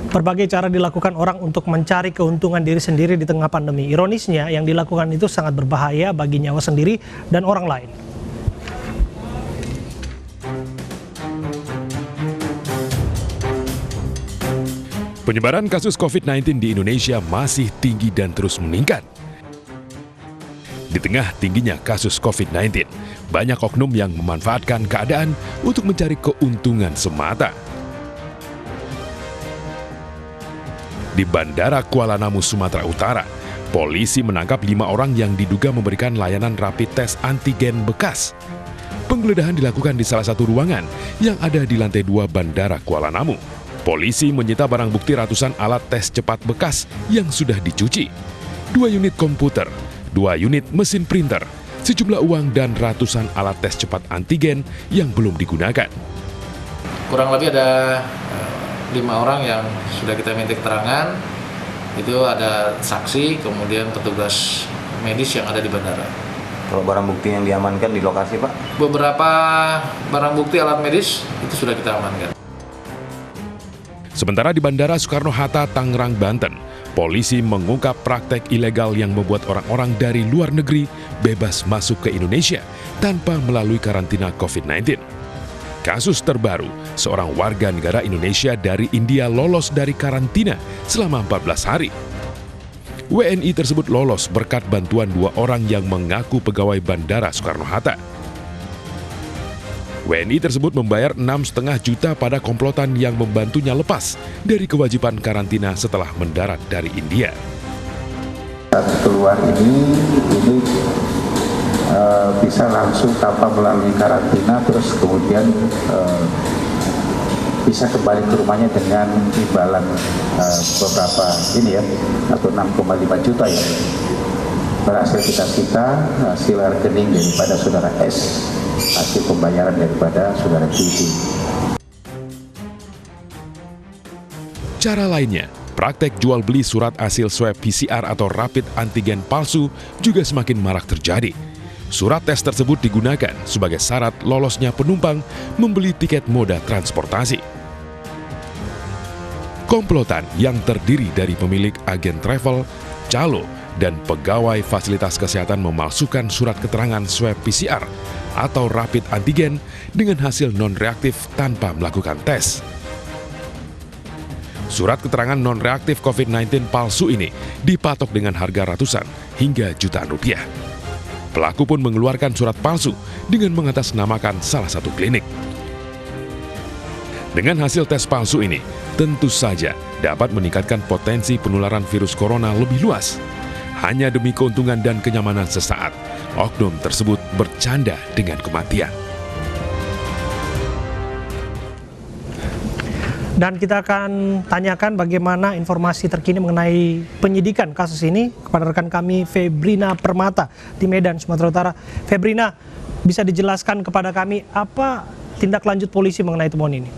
Berbagai cara dilakukan orang untuk mencari keuntungan diri sendiri di tengah pandemi. Ironisnya, yang dilakukan itu sangat berbahaya bagi nyawa sendiri dan orang lain. Penyebaran kasus COVID-19 di Indonesia masih tinggi dan terus meningkat. Di tengah tingginya kasus COVID-19, banyak oknum yang memanfaatkan keadaan untuk mencari keuntungan semata. Di Bandara Kuala Namu, Sumatera Utara, polisi menangkap 5 orang yang diduga memberikan layanan rapid test antigen bekas. Penggeledahan dilakukan di salah satu ruangan yang ada di lantai 2 Bandara Kuala Namu. Polisi menyita barang bukti ratusan alat tes cepat bekas yang sudah dicuci, 2 unit komputer, 2 unit mesin printer, sejumlah uang dan ratusan alat tes cepat antigen yang belum digunakan. Kurang lebih ada 5 orang yang sudah kita minta keterangan. Itu ada saksi, kemudian petugas medis yang ada di bandara. Kalau barang bukti yang diamankan di lokasi, Pak? Beberapa barang bukti alat medis itu sudah kita amankan. Sementara di Bandara Soekarno-Hatta, Tangerang, Banten, polisi mengungkap praktek ilegal yang membuat orang-orang dari luar negeri bebas masuk ke Indonesia tanpa melalui karantina COVID-19. Kasus terbaru, seorang warga negara Indonesia dari India lolos dari karantina selama 14 hari. WNI tersebut lolos berkat bantuan 2 orang yang mengaku pegawai Bandara Soekarno-Hatta. WNI tersebut membayar 6,5 juta pada komplotan yang membantunya lepas dari kewajiban karantina setelah mendarat dari India. Saat keluar ini bisa langsung tanpa melalui karantina, terus kemudian bisa kembali ke rumahnya dengan imbalan beberapa atau 6,5 juta ya. Berhasil kita hasil rekening daripada saudara S, hasil pembayaran daripada saudara Cici. Cara lainnya, praktek jual beli surat hasil swab PCR atau rapid antigen palsu juga semakin marak terjadi. Surat tes tersebut digunakan sebagai syarat lolosnya penumpang membeli tiket moda transportasi. Komplotan yang terdiri dari pemilik agen travel, calo, dan pegawai fasilitas kesehatan memalsukan surat keterangan swab PCR atau rapid antigen dengan hasil non-reaktif tanpa melakukan tes. Surat keterangan non-reaktif COVID-19 palsu ini dipatok dengan harga ratusan hingga jutaan rupiah. Pelaku pun mengeluarkan surat palsu dengan mengatasnamakan salah satu klinik. Dengan hasil tes palsu ini, tentu saja dapat meningkatkan potensi penularan virus corona lebih luas. Hanya demi keuntungan dan kenyamanan sesaat, oknum tersebut bercanda dengan kematian. Dan kita akan tanyakan bagaimana informasi terkini mengenai penyidikan kasus ini kepada rekan kami Febrina Permata di Medan, Sumatera Utara. Febrina, bisa dijelaskan kepada kami apa tindak lanjut polisi mengenai temuan ini?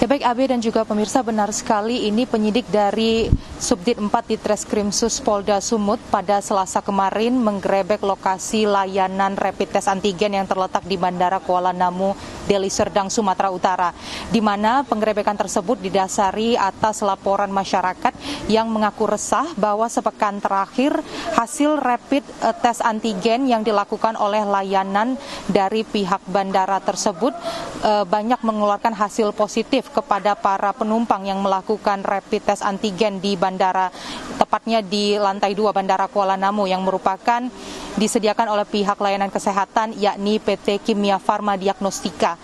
Ya baik Abe dan juga pemirsa, benar sekali ini penyidik dari Subdit 4 di Treskrimsus Polda Sumut pada Selasa kemarin menggerebek lokasi layanan rapid test antigen yang terletak di Bandara Kuala Namu, Deli Serdang, Sumatera Utara, di mana penggerebekan tersebut didasari atas laporan masyarakat yang mengaku resah bahwa sepekan terakhir hasil rapid test antigen yang dilakukan oleh layanan dari pihak bandara tersebut banyak mengeluarkan hasil positif kepada para penumpang yang melakukan rapid test antigen di bandara, tepatnya di lantai 2 Bandara Kuala Namu yang merupakan disediakan oleh pihak layanan kesehatan yakni PT Kimia Farma Diagnostika.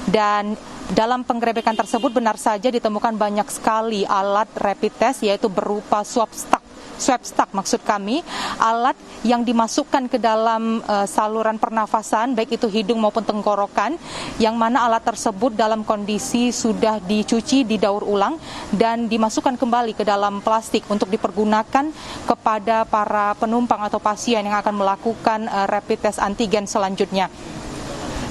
Dan dalam penggerebekan tersebut benar saja ditemukan banyak sekali alat rapid test, yaitu berupa swab stock maksud kami, alat yang dimasukkan ke dalam saluran pernafasan, baik itu hidung maupun tenggorokan, yang mana alat tersebut dalam kondisi sudah dicuci, didaur ulang, dan dimasukkan kembali ke dalam plastik untuk dipergunakan kepada para penumpang atau pasien yang akan melakukan rapid test antigen selanjutnya.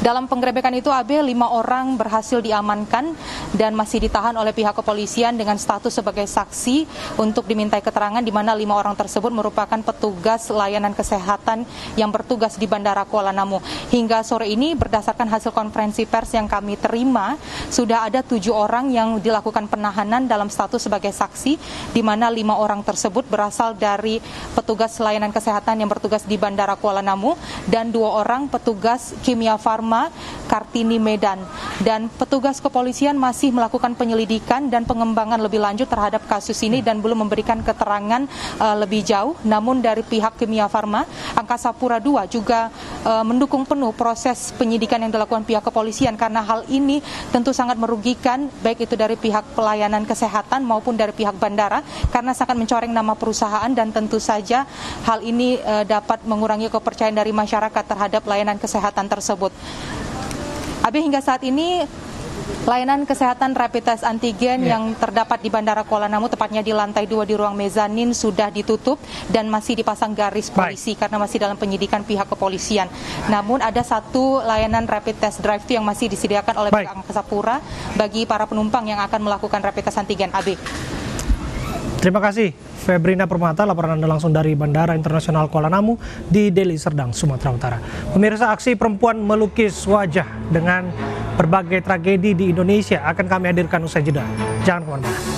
Dalam penggerebekan itu AB 5 orang berhasil diamankan dan masih ditahan oleh pihak kepolisian dengan status sebagai saksi untuk dimintai keterangan, di mana 5 orang tersebut merupakan petugas layanan kesehatan yang bertugas di Bandara Kuala Namu. Hingga sore ini berdasarkan hasil konferensi pers yang kami terima, sudah ada 7 orang yang dilakukan penahanan dalam status sebagai saksi, di mana 5 orang tersebut berasal dari petugas layanan kesehatan yang bertugas di Bandara Kuala Namu dan 2 orang petugas Kimia Farma Kartini Medan. Dan petugas kepolisian masih melakukan penyelidikan dan pengembangan lebih lanjut terhadap kasus ini dan belum memberikan keterangan lebih jauh. Namun dari pihak Kimia Farma, Angkasa Pura II juga mendukung penuh proses penyidikan yang dilakukan pihak kepolisian, karena hal ini tentu sangat merugikan baik itu dari pihak pelayanan kesehatan maupun dari pihak bandara, karena sangat mencoreng nama perusahaan dan tentu saja hal ini dapat mengurangi kepercayaan dari masyarakat terhadap layanan kesehatan tersebut. AB, hingga saat ini layanan kesehatan rapid test antigen yang terdapat di Bandara Kuala Namu, tepatnya di lantai 2 di ruang mezanin, sudah ditutup dan masih dipasang garis polisi karena masih dalam penyidikan pihak kepolisian. Namun ada satu layanan rapid test drive-thru yang masih disediakan oleh pihak Angkasa Pura bagi para penumpang yang akan melakukan rapid test antigen. AB. Terima kasih Febrina Permata, laporan Anda langsung dari Bandara Internasional Kuala Namu di Deli Serdang, Sumatera Utara. Pemirsa, aksi perempuan melukis wajah dengan berbagai tragedi di Indonesia akan kami hadirkan usai jeda. Jangan kemana-mana.